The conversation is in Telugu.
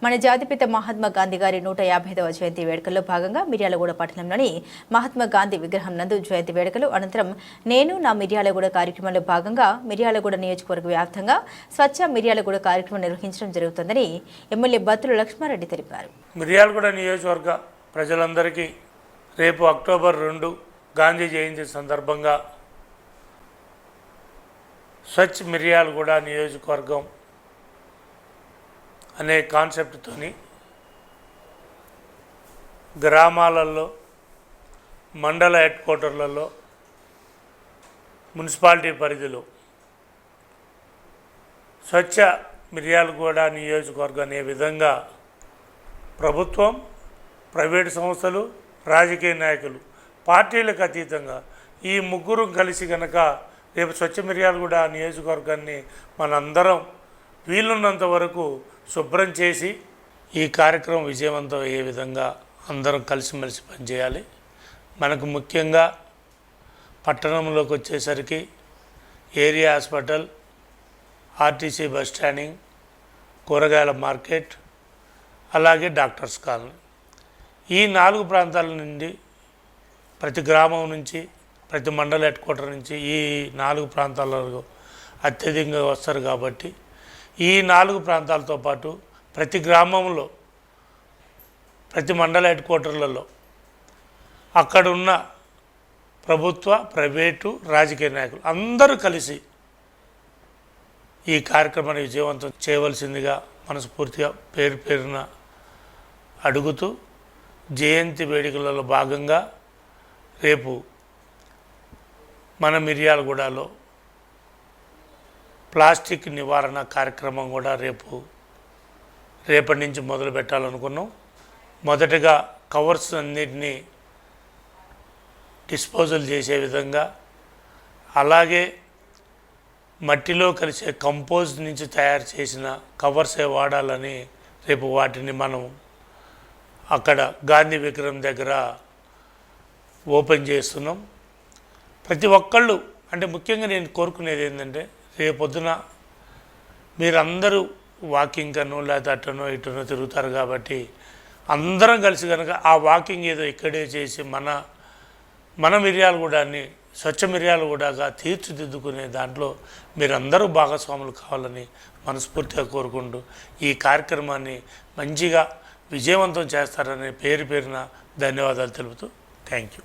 మన జాతిపిత మహాత్మా గాంధీ గారి 150వ జయంతి వేడుకల్లో భాగంగా మిర్యాలగూడ పట్టణంలోని మహాత్మా గాంధీ విగ్రహం నందు జయంతి వేడుకలు అనంతరం నేను నా మిర్యాలగూడ కార్యక్రమంలో భాగంగా మిర్యాలగూడ నియోజకవర్గ వ్యాప్తంగా స్వచ్ఛ మిర్యాలగూడ కార్యక్రమం నిర్వహించడం జరుగుతుందని ఎమ్మెల్యే బత్తుల లక్ష్మారెడ్డి తెలిపారు. మిర్యాలగూడ నియోజకవర్గ ప్రజలందరికీ రేపు అక్టోబర్ 2 గాంధీ జయంతి సందర్భంగా స్వచ్ఛ మిర్యాలగూడ నియోజకవర్గం అనే కాన్సెప్ట్తోని గ్రామాలలో, మండల హెడ్ క్వార్టర్లలో, మున్సిపాలిటీ పరిధిలో స్వచ్ఛ మిర్యాలగూడ నియోజకవర్గం అనే విధంగా ప్రభుత్వం, ప్రైవేటు సంస్థలు, రాజకీయ నాయకులు, పార్టీలకు అతీతంగా ఈ ముగ్గురు కలిసి కనుక రేపు స్వచ్ఛ మిర్యాలగూడ నియోజకవర్గాన్ని మనందరం వీలున్నంత వరకు శుభ్రం చేసి ఈ కార్యక్రమం విజయవంతం అయ్యే విధంగా అందరం కలిసిమెలిసి పనిచేయాలి. మనకు ముఖ్యంగా పట్టణంలోకి వచ్చేసరికి area hospital, RTC bus standing, కూరగాయల మార్కెట్, అలాగే డాక్టర్స్ కాలనీ, ఈ 4 ప్రాంతాల నుండి ప్రతి గ్రామం నుంచి, ప్రతి మండల హెడ్ క్వార్టర్ నుంచి ఈ 4 ప్రాంతాలలో అత్యధికంగా వస్తారు. కాబట్టి ఈ 4 ప్రాంతాలతో పాటు ప్రతి గ్రామంలో, ప్రతి మండల హెడ్ క్వార్టర్లలో అక్కడున్న ప్రభుత్వ, ప్రైవేటు, రాజకీయ నాయకులు అందరూ కలిసి ఈ కార్యక్రమాన్ని విజయవంతం చేయవలసిందిగా మనస్ఫూర్తిగా పేరు పేరున అడుగుతూ, జయంతి వేడుకలలో భాగంగా రేపు మన మిర్యాలగూడలో ప్లాస్టిక్ నివారణ కార్యక్రమం కూడా రేపటి నుంచి మొదలు పెట్టాలనుకున్నాం. మొదటగా కవర్స్ అన్నిటినీ డిస్పోజల్ చేసే విధంగా, అలాగే మట్టిలో కలిసే కంపోస్ట్ నుంచి తయారు చేసిన కవర్సే వాడాలని రేపు వాటిని మనం అక్కడ గాంధీ విగ్రహం దగ్గర ఓపెన్ చేస్తున్నాం. ప్రతి ఒక్కళ్ళు, అంటే ముఖ్యంగా నేను కోరుకునేది ఏంటంటే, రేపొద్దున మీరందరూ వాకింగ్ కనో లేకపోతే అట్టనో ఇటనో తిరుగుతారు. కాబట్టి అందరం కలిసి కనుక ఆ వాకింగ్ ఏదో ఇక్కడే చేసి మన మిర్యాలగూడని స్వచ్ఛ మిర్యాలగూడగా తీర్చిదిద్దుకునే దాంట్లో మీరందరూ భాగస్వాములు కావాలని మనస్ఫూర్తిగా కోరుకుంటూ ఈ కార్యక్రమాన్ని మంచిగా విజయవంతం చేస్తారని పేరున ధన్యవాదాలు తెలుపుతూ థ్యాంక్ యూ.